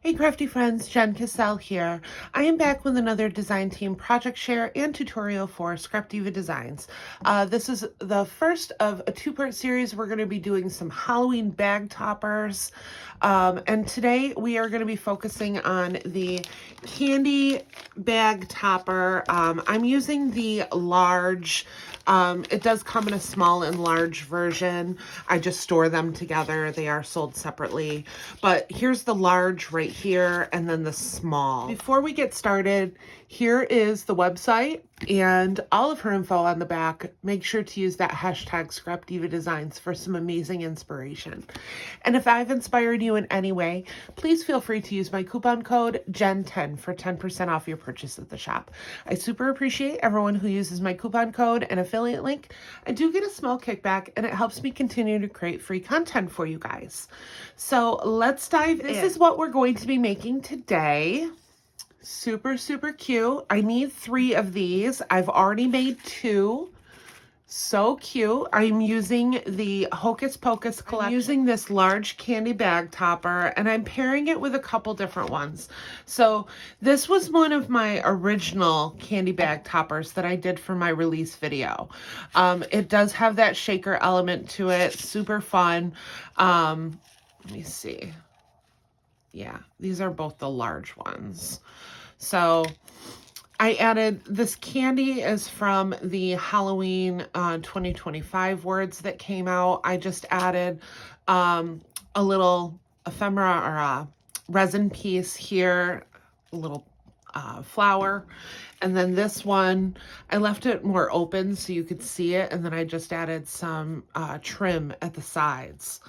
Hey crafty friends, JENNCASCELL here. I am back with another design team project share and tutorial for Scrap Diva Designs. This is the first of a two-part series. We're going to be doing some Halloween bag toppers. And today we are going to be focusing on the candy bag topper. I'm using the large. It does come in a small and large version. I just store them together. They are sold separately. But here's the large right here and then the small. Before we get started, here is the website and all of her info on the back. Make sure to use that hashtag Scrap Diva Designs for some amazing inspiration. And if I've inspired you in any way, please feel free to use my coupon code JEN10 for 10% off your purchase at the shop. I super appreciate everyone who uses my coupon code and affiliate link. I do get a small kickback and it helps me continue to create free content for you guys. So let's dive in. This is what we're going to be making today. Super, super cute. I need 3 of these. I've already made 2. So cute. I'm using the Hocus Pocus collection. I'm using this large candy bag topper and I'm pairing it with a couple different ones. So this was one of my original candy bag toppers that I did for my release video. It does have that shaker element to it. Super fun. Let me see. Yeah, these are both the large ones. So I added, this candy is from the Halloween 2025 words that came out. I just added a little ephemera or a resin piece here, a little flower. And then this one, I left it more open so you could see it. And then I just added some trim at the sides.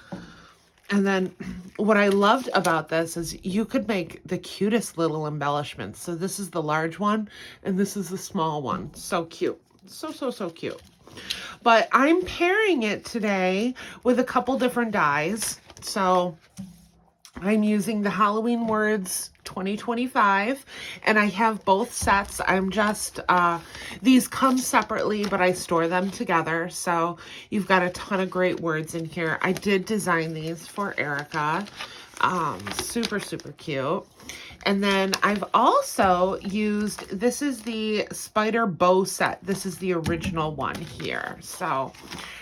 And then what I loved about this is you could make the cutest little embellishments. So this is the large one and this is the small one. So cute. So, so, so cute. But I'm pairing it today with a couple different dies. So I'm using the Halloween Words 2025 and I have both sets. I'm just, these come separately, but I store them together. So you've got a ton of great words in here. I did design these for Erica. Super, super cute. And then I've also used, this is the spider bow set. This is the original one here. So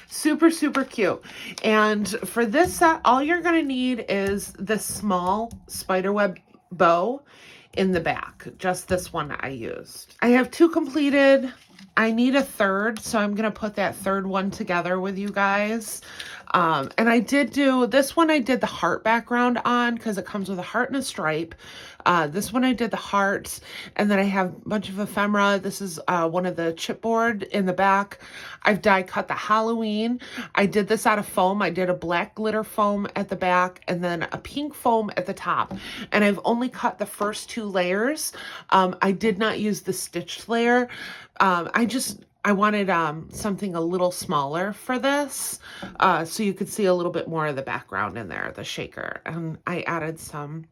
super, super cute. And for this set, all you're going to need is this small spiderweb bow in the back. Just this one I used. I have 2 completed. I need a third, so I'm going to put that third one together with you guys. And I did do, this one I did the heart background on because it comes with a heart and a stripe. This one I did the hearts, and then I have a bunch of ephemera. This is one of the chipboard in the back. I've die cut the Halloween. I did this out of foam. I did a black glitter foam at the back and then a pink foam at the top. And I've only cut the first 2 layers. I did not use the stitched layer. I wanted something a little smaller for this, so you could see a little bit more of the background in there, the shaker. And I added some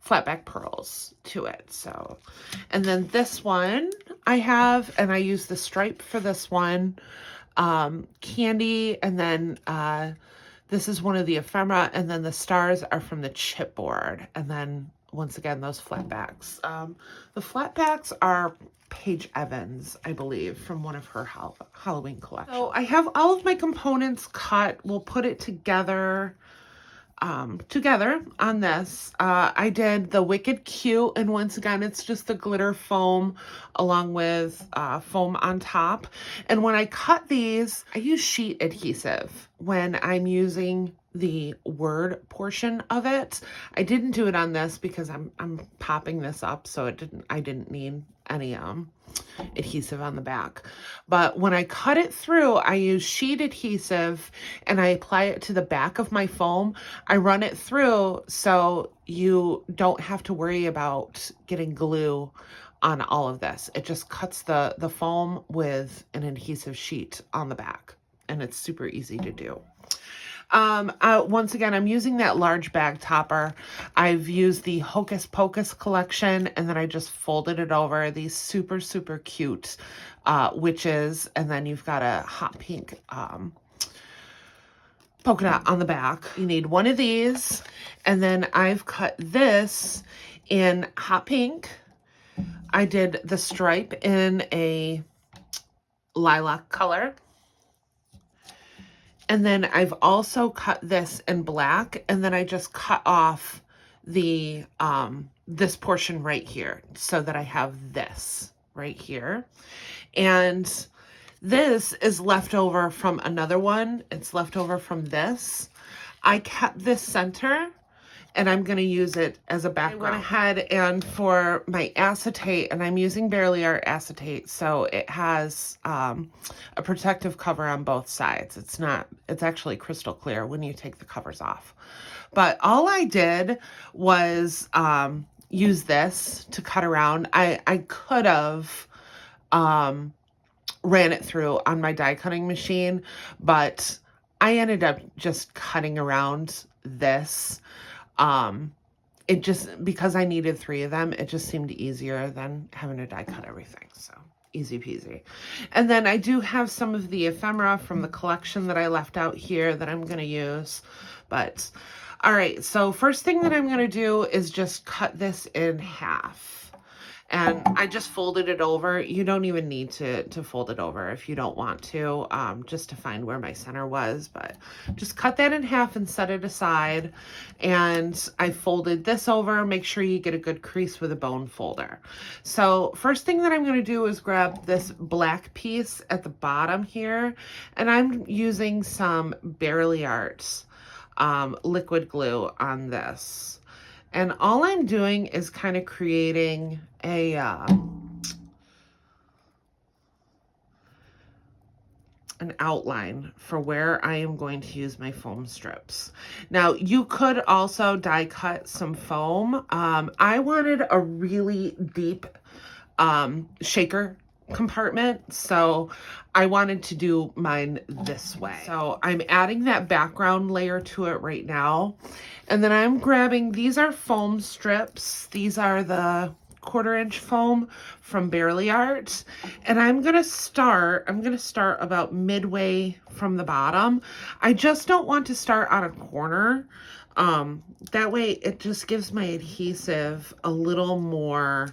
flat back pearls to it. So, and then this one I have, and I use the stripe for this one, candy, and then this is one of the ephemera, and then the stars are from the chipboard. And then once again, those flat backs. The flat backs are Paige Evans, I believe, from one of her Halloween collections. So I have all of my components cut. We'll put it together on this. I did the Wicked Cute, and once again, it's just the glitter foam along with foam on top. And when I cut these, I use sheet adhesive when I'm using the word portion of it. I didn't do it on this because I'm popping this up, so I didn't need any adhesive on the back. But when I cut it through, I use sheet adhesive and I apply it to the back of my foam. I run it through so you don't have to worry about getting glue on all of this. It just cuts the foam with an adhesive sheet on the back, and it's super easy to do. Once again, I'm using that large bag topper. I've used the Hocus Pocus collection, and then I just folded it over. These super, super cute witches, and then you've got a hot pink polka dot on the back. You need one of these, and then I've cut this in hot pink. I did the stripe in a lilac color. And then I've also cut this in black, and then I just cut off the this portion right here so that I have this right here. And this is left over from another one. It's left over from this. I kept this center, and I'm going to use it as a background. I went ahead and for my acetate, and I'm using Barely Art acetate, so it has a protective cover on both sides. It's actually crystal clear when you take the covers off. But all I did was use this to cut around. I could have ran it through on my die cutting machine, but I ended up just cutting around this. It just, because I needed 3 of them, it just seemed easier than having to die cut everything. So easy peasy. And then I do have some of the ephemera from the collection that I left out here that I'm going to use. But all right, so first thing that I'm going to do is just cut this in half. And I just folded it over. You don't even need to fold it over if you don't want to, just to find where my center was. But just cut that in half and set it aside. And I folded this over. Make sure you get a good crease with a bone folder. So first thing that I'm going to do is grab this black piece at the bottom here. And I'm using some Barely Art liquid glue on this. And all I'm doing is kind of creating a an outline for where I am going to use my foam strips. Now, you could also die cut some foam. I wanted a really deep shaker compartment, so I wanted to do mine this way. So I'm adding that background layer to it right now, and then I'm grabbing, these are foam strips. These are the 1/4 inch foam from Barely Art, and I'm gonna start about midway from the bottom. I just don't want to start on a corner. That way it just gives my adhesive a little more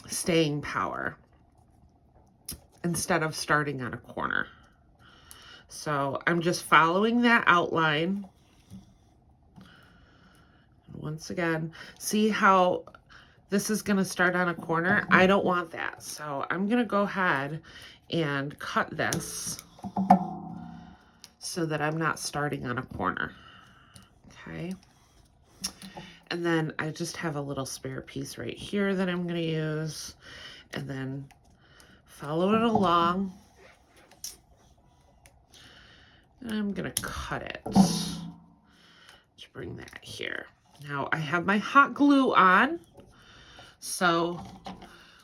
staying power instead of starting on a corner. So I'm just following that outline. Once again, see how this is going to start on a corner? I don't want that. So I'm going to go ahead and cut this so that I'm not starting on a corner. Okay. And then I just have a little spare piece right here that I'm going to use, and then follow it along. And I'm going to cut it to bring that here. Now I have my hot glue on. So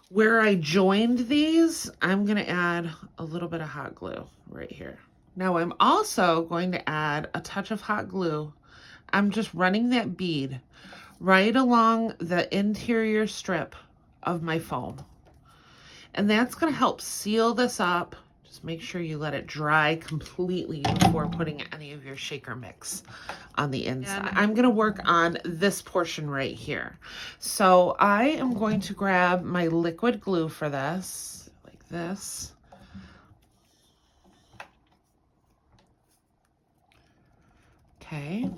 where I joined these, I'm going to add a little bit of hot glue right here. Now I'm also going to add a touch of hot glue. I'm just running that bead right along the interior strip of my foam. And that's going to help seal this up. Just make sure you let it dry completely before putting any of your shaker mix on the inside. And I'm going to work on this portion right here. So I am going to grab my liquid glue for this, like this. Okay.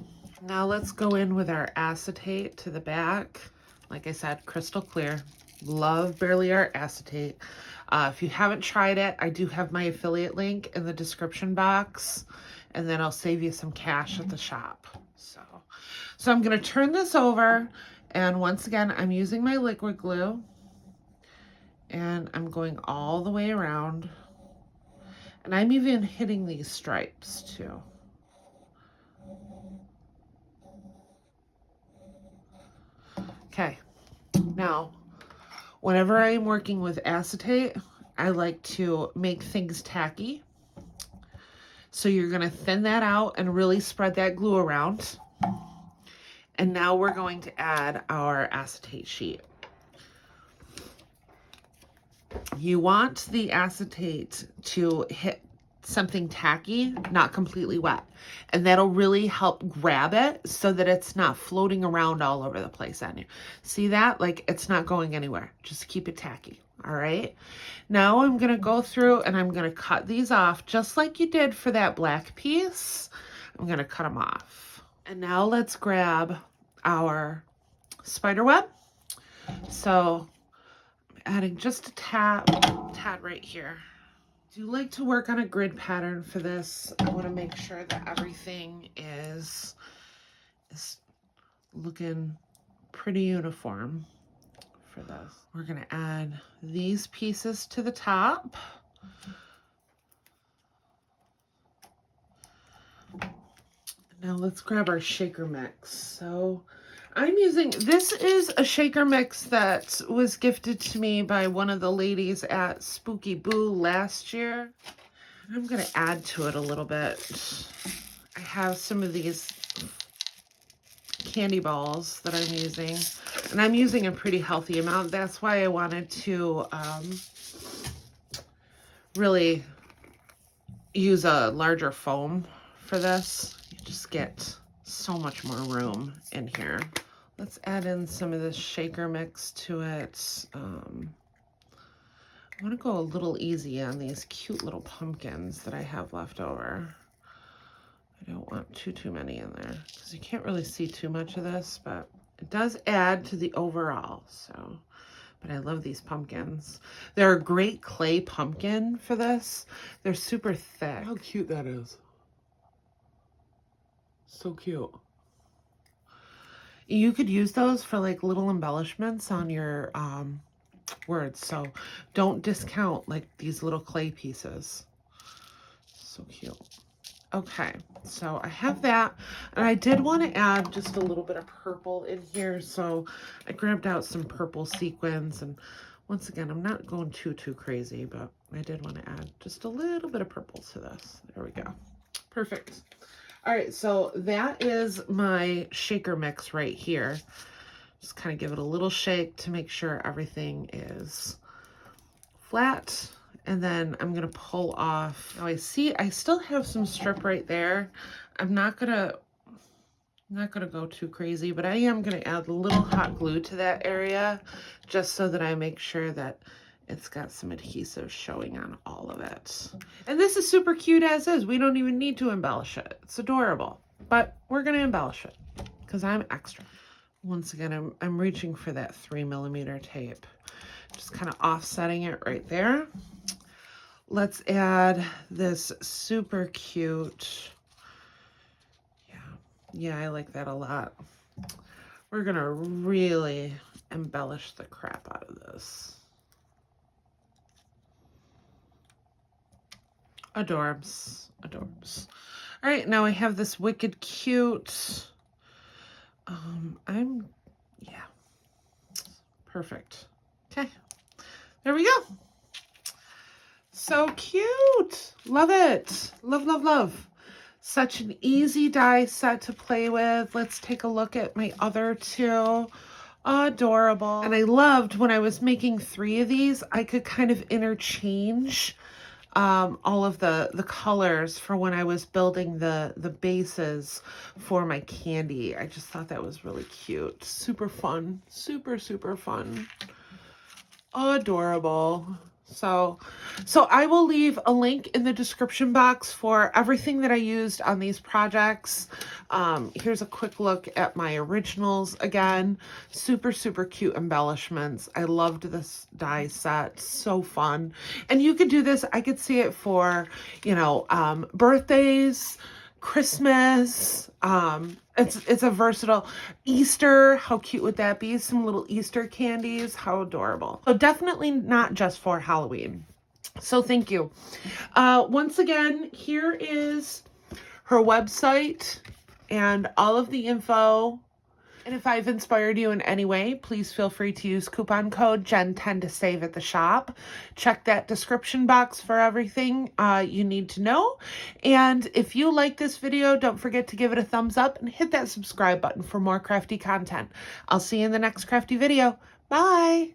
Now let's go in with our acetate to the back. Like I said, crystal clear. Love Barely Art acetate. If you haven't tried it, I do have my affiliate link in the description box, and then I'll save you some cash at the shop. So I'm going to turn this over, and once again, I'm using my liquid glue, and I'm going all the way around, and I'm even hitting these stripes too. Okay, now, whenever I'm working with acetate, I like to make things tacky. So you're going to thin that out and really spread that glue around. And now we're going to add our acetate sheet. You want the acetate to hit something tacky, not completely wet. And that'll really help grab it so that it's not floating around all over the place on you. See that? Like, it's not going anywhere. Just keep it tacky. All right. Now I'm going to go through and I'm going to cut these off just like you did for that black piece. I'm going to cut them off. And now let's grab our spider web. So I'm adding just a tad right here. I do like to work on a grid pattern for this. I want to make sure that everything is looking pretty uniform for this. We're going to add these pieces to the top. Now let's grab our shaker mix. So I'm using, this is a shaker mix that was gifted to me by one of the ladies at Spooky Boo last year. I'm going to add to it a little bit. I have some of these candy balls that I'm using, and I'm using a pretty healthy amount. That's why I wanted to really use a larger foam for this. You just get so much more room in here. Let's add in some of this shaker mix to it. I want to go a little easy on these cute little pumpkins that I have left over. I don't want too many in there because you can't really see too much of this, but it does add to the overall. So, but I love these pumpkins. They're a great clay pumpkin for this. They're super thick. How cute that is. So cute. You could use those for like little embellishments on your words. So don't discount like these little clay pieces. So cute. Okay, so I have that, and I did want to add just a little bit of purple in here, so I grabbed out some purple sequins, and once again, I'm not going too crazy, but I did want to add just a little bit of purple to this. There we go. Perfect. All right, so that is my shaker mix right here. Just kind of give it a little shake to make sure everything is flat. And then I'm going to pull off. Now I see I still have some strip right there. I'm not going to go too crazy, but I am going to add a little hot glue to that area just so that I make sure that it's got some adhesive showing on all of it. And this is super cute as is. We don't even need to embellish it. It's adorable, but we're going to embellish it because I'm extra. Once again, I'm reaching for that 3mm tape. Just kind of offsetting it right there. Let's add this super cute, yeah, I like that a lot. We're gonna really embellish the crap out of this. Adorbs, adorbs. All right, now I have this wicked cute, yeah, perfect. Okay, there we go. So cute. Love it. Love, love, love. Such an easy die set to play with. Let's take a look at my other two. Adorable. And I loved when I was making 3 of these, I could kind of interchange all of the colors for when I was building the bases for my candy. I just thought that was really cute. Super fun. Super fun. Adorable. So I will leave a link in the description box for everything that I used on these projects. Here's a quick look at my originals again. Super cute embellishments. I loved this die set. So fun. And you could do this. I could see it for, you know, birthdays, Christmas. It's a versatile Easter. How cute would that be? Some little Easter candies. How adorable. So definitely not just for Halloween. So thank you. Once again, here is her website and all of the info. And if I've inspired you in any way, please feel free to use coupon code JEN10 to save at the shop. Check that description box for everything you need to know. And if you like this video, don't forget to give it a thumbs up and hit that subscribe button for more crafty content. I'll see you in the next crafty video. Bye!